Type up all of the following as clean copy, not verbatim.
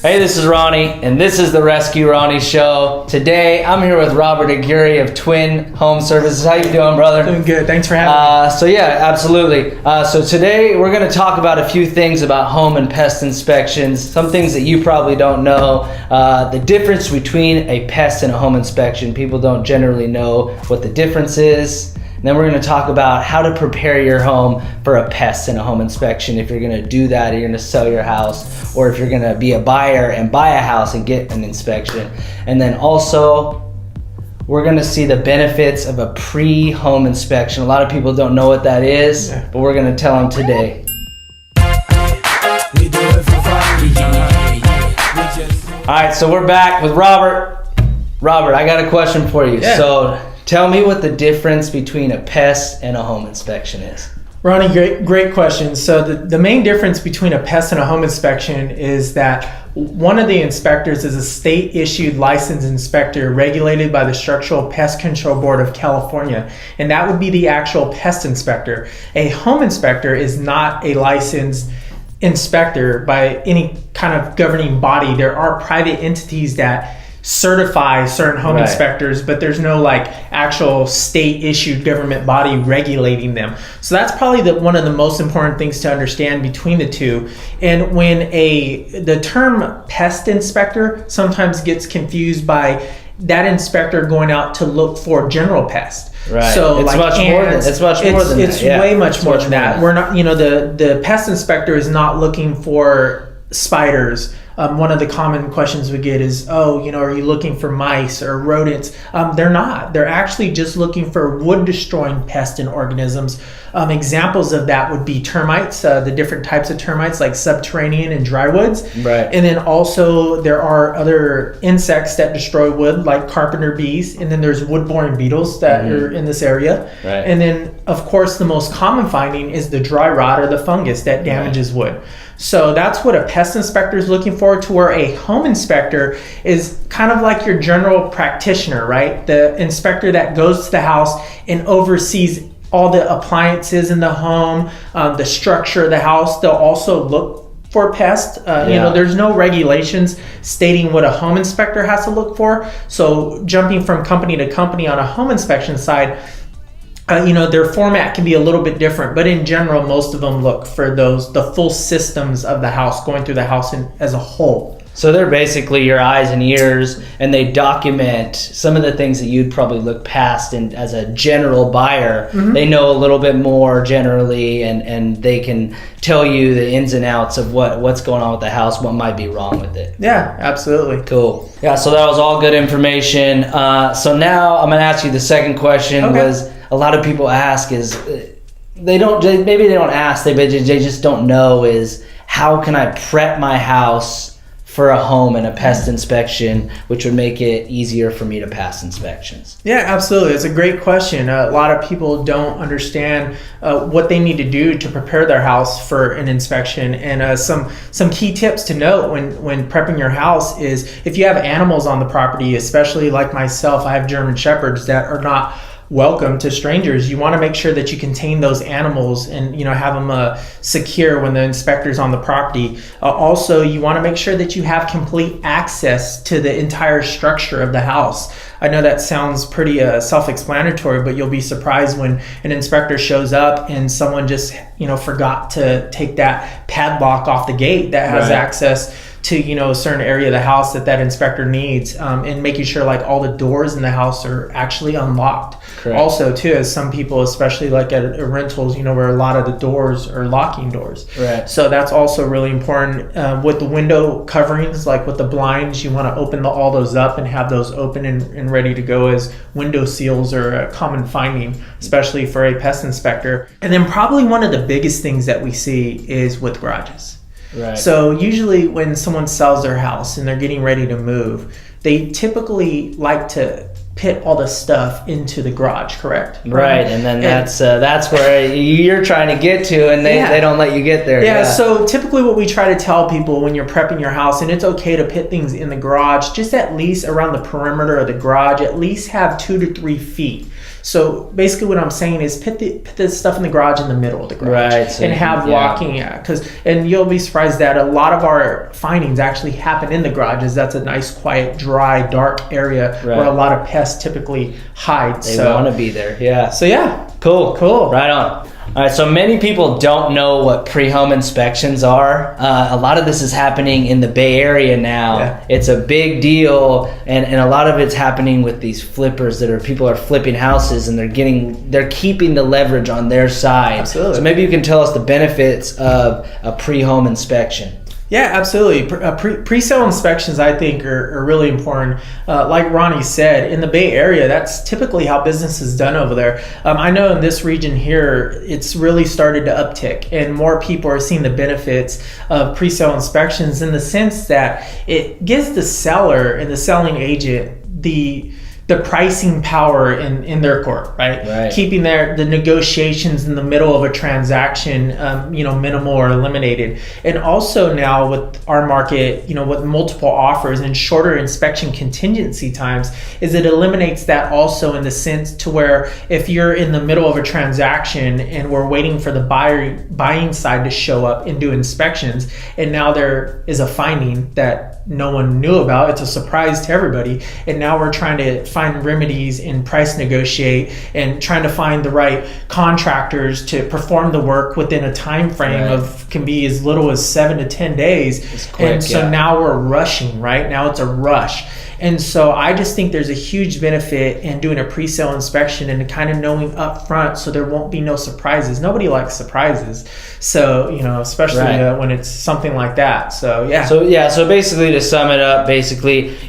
Hey, this is Ronnie, and this is the Rescue Ronnie Show. Today, I'm here with Robert Aguirre of Twin Home Services. How you doing, brother? Doing good. Thanks for having me. So yeah, absolutely. So today, we're going to talk about a few things about home and pest inspections, some things that you probably don't know, the difference between a pest and a home inspection. People don't generally know what the difference is. And then we're going to talk about how to prepare your home for a pest and a home inspection. If you're going to do that, or you're going to sell your house, or if you're going to be a buyer and buy a house and get an inspection. And then also, we're going to see the benefits of a pre-home inspection. A lot of people don't know what that is, but we're going to tell them today. All right, so we're back with Robert. Robert, I got a question for you. Yeah. So tell me what the difference between a pest and a home inspection is. Ronnie, great question. So the main difference between a pest and a home inspection is that one of the inspectors is a state-issued licensed inspector regulated by the Structural Pest Control Board of California, and that would be the actual pest inspector. A home inspector is not a licensed inspector by any kind of governing body. There are private entities that certify certain home inspectors, but there's no like actual state issued government body regulating them. So that's probably one of the most important things to understand between the two. And when the term pest inspector sometimes gets confused by that inspector going out to look for general pests. Right. So it's like much more than that. It's way much more than that. We're not, the pest inspector is not looking for spiders. One of the common questions we get is, are you looking for mice or rodents? They're not. They're actually just looking for wood-destroying pests and organisms. Examples of that would be termites, the different types of termites like subterranean and drywoods. Right. And then also there are other insects that destroy wood like carpenter bees. And then there's wood-boring beetles that are in this area. Right. And then, of course, the most common finding is the dry rot or the fungus that damages wood. So that's what a pest inspector is looking for, to where a home inspector is kind of like your general practitioner, right? The inspector that goes to the house and oversees all the appliances in the home, the structure of the house. They'll also look for pests. There's no regulations stating what a home inspector has to look for. So jumping from company to company on a home inspection side, their format can be a little bit different, but in general, most of them look for the full systems of the house, going through the house as a whole. So they're basically your eyes and ears, and they document some of the things that you'd probably look past. And as a general buyer, they know a little bit more generally, and they can tell you the ins and outs of what's going on with the house, what might be wrong with it. Yeah, absolutely. Cool. Yeah, so that was all good information. So now I'm going to ask you the second question. Was a lot of people ask is they don't ask, they just don't know is, how can I prep my house for a home and a pest inspection, which would make it easier for me to pass inspections? Yeah, absolutely. It's a great question. A lot of people don't understand what they need to do to prepare their house for an inspection. And some key tips to note when prepping your house is, if you have animals on the property, especially like myself, I have German Shepherds that are not welcome to strangers. You want to make sure that you contain those animals and have them secure when the inspector's on the property. Also, you want to make sure that you have complete access to the entire structure of the house. I know that sounds pretty self-explanatory, but you'll be surprised when an inspector shows up and someone just forgot to take that padlock off the gate that has access to a certain area of the house that inspector needs, and making sure like all the doors in the house are actually unlocked. Correct. Also too, as some people, especially like at rentals, where a lot of the doors are locking doors. Right. So that's also really important. With the window coverings, like with the blinds, you want to open all those up and have those open and ready to go, as window seals are a common finding, especially for a pest inspector. And then probably one of the biggest things that we see is with garages. Right. So usually when someone sells their house and they're getting ready to move, they typically like to put all the stuff into the garage, correct? Right, and then that's where you're trying to get to, and they don't let you get there. Yeah, so typically what we try to tell people when you're prepping your house, and it's okay to put things in the garage, just at least around the perimeter of the garage, at least have 2 to 3 feet. So basically what I'm saying is put the stuff in the garage in the middle of the garage, Right, so and you have can- walking, and you'll be surprised that a lot of our findings actually happen in the garages. That's a nice, quiet, dry, dark area Right. where a lot of pests typically hide. They want to be there. Yeah. So yeah. Cool. Right on. All right, so many people don't know what pre-home inspections are. A lot of this is happening in the Bay Area now. Yeah. It's a big deal, and a lot of it's happening with these flippers people are flipping houses, and they're keeping the leverage on their side. Absolutely. So maybe you can tell us the benefits of a pre-home inspection. Yeah, absolutely. Pre-sale inspections, I think, are really important. Like Ronnie said, in the Bay Area, that's typically how business is done over there. I know in this region here, it's really started to uptick, and more people are seeing the benefits of pre-sale inspections in the sense that it gives the seller and the selling agent the pricing power in their court, right? Keeping the negotiations in the middle of a transaction, minimal or eliminated. And also now with our market, with multiple offers and shorter inspection contingency times, is it eliminates that also in the sense to where if you're in the middle of a transaction and we're waiting for the buying side to show up and do inspections, and now there is a finding that no one knew about, it's a surprise to everybody, and now we're trying to find remedies and price negotiate and trying to find the right contractors to perform the work within a time frame of can be as little as 7 to 10 days. It's quick, and so now we're rushing, right? Now it's a rush. And so I just think there's a huge benefit in doing a pre-sale inspection and kind of knowing up front so there won't be no surprises. Nobody likes surprises. So, especially when it's something like that. So, yeah. So basically to sum it up,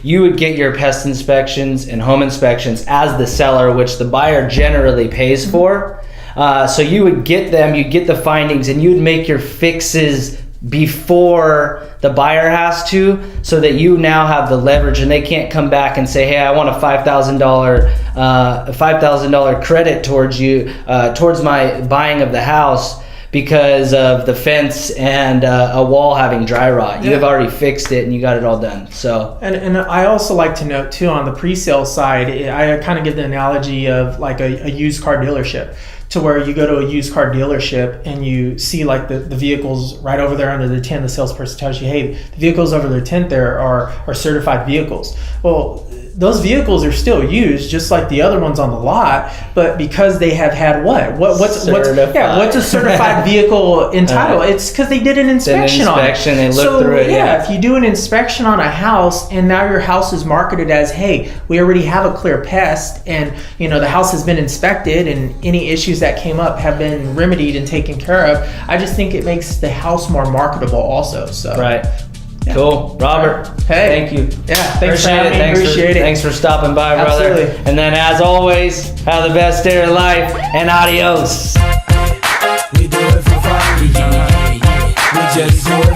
you would get your pest inspections and home inspections as the seller, which the buyer generally pays for. So you would get them, you'd get the findings, and you'd make your fixes before the buyer has to, so that you now have the leverage and they can't come back and say, hey, I want a $5,000 credit towards you, towards my buying of the house because of the fence and a wall having dry rot. You have already fixed it and you got it all done. So and I also like to note too, on the pre-sale side, I kind of give the analogy of like a used car dealership, to where you go to a used car dealership and you see like the vehicles right over there under the tent. The salesperson tells you, hey, the vehicles over the tent there are certified vehicles. Well, those vehicles are still used just like the other ones on the lot, but because they have had what's a certified vehicle entitled? It's because they did an inspection on it. They looked through it. Yeah, if you do an inspection on a house and now your house is marketed as, hey, we already have a clear pest, and the house has been inspected and any issues that came up have been remedied and taken care of, I just think it makes the house more marketable also. So Yeah. Cool. Robert, hey, thank you. Yeah, thanks for having me. Appreciate it. Thanks for stopping by, brother. Absolutely. And then, as always, have the best day of your life, and adios. We do it for fun, we just do it.